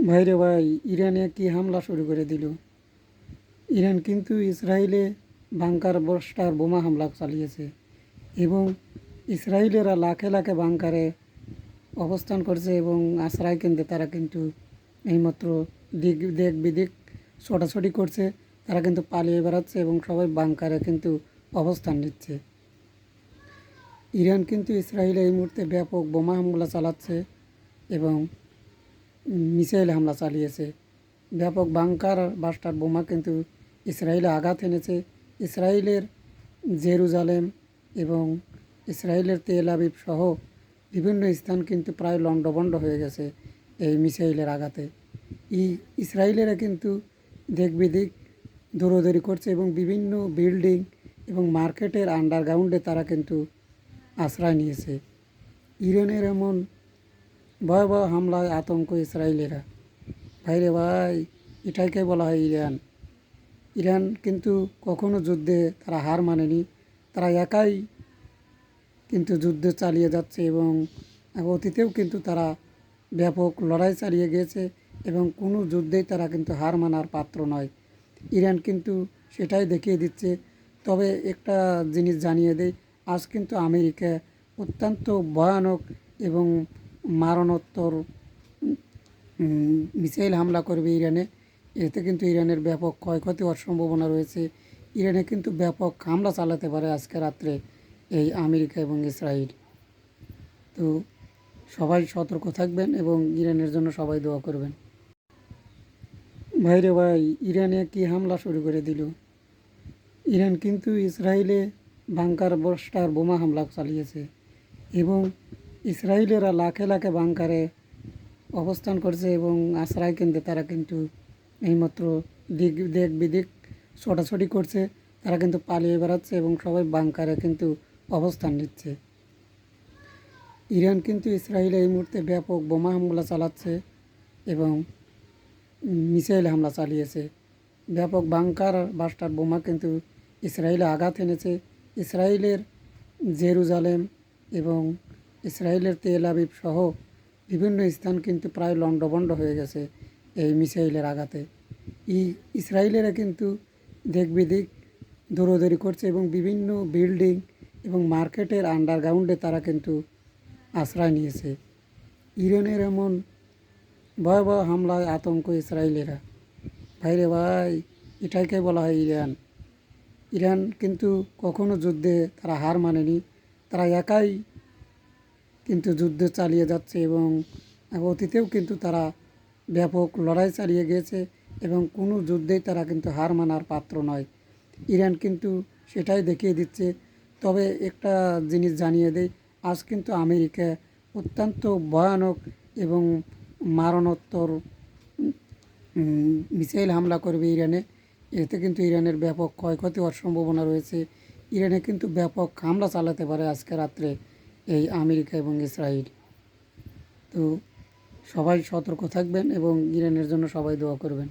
ভাইরে ভাই, ইরানে কি হামলা শুরু করে দিল। ইরান কিন্তু ইসরায়েলে বাংকার বস্টার বোমা হামলা চালিয়েছে এবং ইসরায়েলেরা লাখে লাখে বাংকারে অবস্থান করছে এবং আশ্রয় কেন্দ্রে তারা কিন্তু এইমাত্র দেখ বিদিক ছোটাছুটি করছে। তারা কিন্তু পালিয়ে বেড়াচ্ছে এবং সবাই বাংকারে কিন্তু অবস্থান নিচ্ছে। ইরান কিন্তু ইসরায়েলে এই মুহূর্তে ব্যাপক বোমা হামলা চালাচ্ছে এবং মিসাইল হামলা চালিয়েছে। ব্যাপক বাংকার বাস্টার বোমা কিন্তু ইসরায়েলে আঘাত এনেছে। ইসরায়েলের জেরুজালেম এবং ইসরায়েলের তেল আবিব সহ বিভিন্ন স্থান কিন্তু প্রায় লণ্ডভণ্ড হয়ে গেছে এই মিসাইলের আঘাতে। ইসরায়েলেরা কিন্তু দিক বিদিক দৌড়াদৌড়ি করছে এবং বিভিন্ন বিল্ডিং এবং মার্কেটের আন্ডারগ্রাউন্ডে তারা কিন্তু আশ্রয় নিয়েছে। ইরানের এমন ভয়াবহ হামলায় আতঙ্ক ইসরায়েলেরা। ভাইরে ভাই, এটাকে বলা হয় ইরান। ইরান কিন্তু কখনো যুদ্ধে তারা হার মানেনি। তারা একাই কিন্তু যুদ্ধ চালিয়ে যাচ্ছে এবং অতীতেও কিন্তু তারা ব্যাপক লড়াই চালিয়ে গিয়েছে এবং কোনো যুদ্ধেই তারা কিন্তু হার মানার পাত্র নয়। ইরান কিন্তু সেটাই দেখিয়ে দিচ্ছে। তবে একটা জিনিস জানিয়ে দেয়, আজ কিন্তু আমেরিকা অত্যন্ত ভয়ানক এবং মারণোত্তর মিসাইল হামলা করবে ইরানে। এতে কিন্তু ইরানের ব্যাপক ক্ষয়ক্ষতি হওয়ার সম্ভাবনা রয়েছে। ইরানে কিন্তু ব্যাপক হামলা চালাতে পারে আজকে রাত্রে এই আমেরিকা এবং ইসরায়েল। তো সবাই সতর্ক থাকবেন এবং ইরানের জন্য সবাই দোয়া করবেন। ভাইরে ভাই, ইরানে কি হামলা শুরু করে দিল। ইরান কিন্তু ইসরায়েলে বাংকার বস্টার বোমা হামলা চালিয়েছে এবং ইসরায়েলেরা লাখে লাখে বাংকারে অবস্থান করছে এবং আশ্রয় কেন্দ্রে তারা কিন্তু এইমাত্র দেখ বিদিক ছোটাছুটি করছে। তারা কিন্তু পালিয়ে বেড়াচ্ছে এবং সবাই বাংকারে কিন্তু অবস্থান নিচ্ছে। ইরান কিন্তু ইসরায়েলে এই মুহূর্তে ব্যাপক বোমা হামলা চালাচ্ছে এবং মিসাইল হামলা চালিয়েছে। ব্যাপক বাংকার বাস্টার বোমা কিন্তু ইসরায়েলে আঘাত এনেছে। ইসরায়েলের জেরুজালেম এবং ইসরায়েলের তেল আবিব সহ বিভিন্ন স্থান কিন্তু প্রায় লণ্ডভণ্ড হয়ে গেছে এই মিসাইলের আঘাতে। ইসরায়েলেরা কিন্তু দিক বিদিক দৌড়াদৌড়ি করছে এবং বিভিন্ন বিল্ডিং এবং মার্কেটের আন্ডারগ্রাউন্ডে তারা কিন্তু আশ্রয় নিয়েছে। ইরানের এমন ভয়াবহ হামলায় আতঙ্ক ইসরায়েলেরা। ভাইরে ভাই, এটাকে বলা হয় ইরান। ইরান কিন্তু কখনো যুদ্ধে তারা হার মানেনি। তারা একাই কিন্তু যুদ্ধ চালিয়ে যাচ্ছে এবং অতীতেও কিন্তু তারা ব্যাপক লড়াই চালিয়ে গিয়েছে এবং কোনো যুদ্ধেই তারা কিন্তু হার মানার পাত্র নয়। ইরান কিন্তু সেটাই দেখিয়ে দিচ্ছে। তবে একটা জিনিস জানিয়ে দেয়, আজ কিন্তু আমেরিকা অত্যন্ত ভয়ানক এবং মারণোত্তর মিসাইল হামলা করবে ইরানে। এতে কিন্তু ইরানের ব্যাপক ক্ষয়ক্ষতি হওয়ার সম্ভাবনা রয়েছে। ইরানে কিন্তু ব্যাপক হামলা চালাতে পারে আজকে রাত্রে এই আমেরিকা এবং ইসরায়েল। তো সবাই সতর্ক থাকবেন এবং ইরানের জন্য সবাই দোয়া করবেন।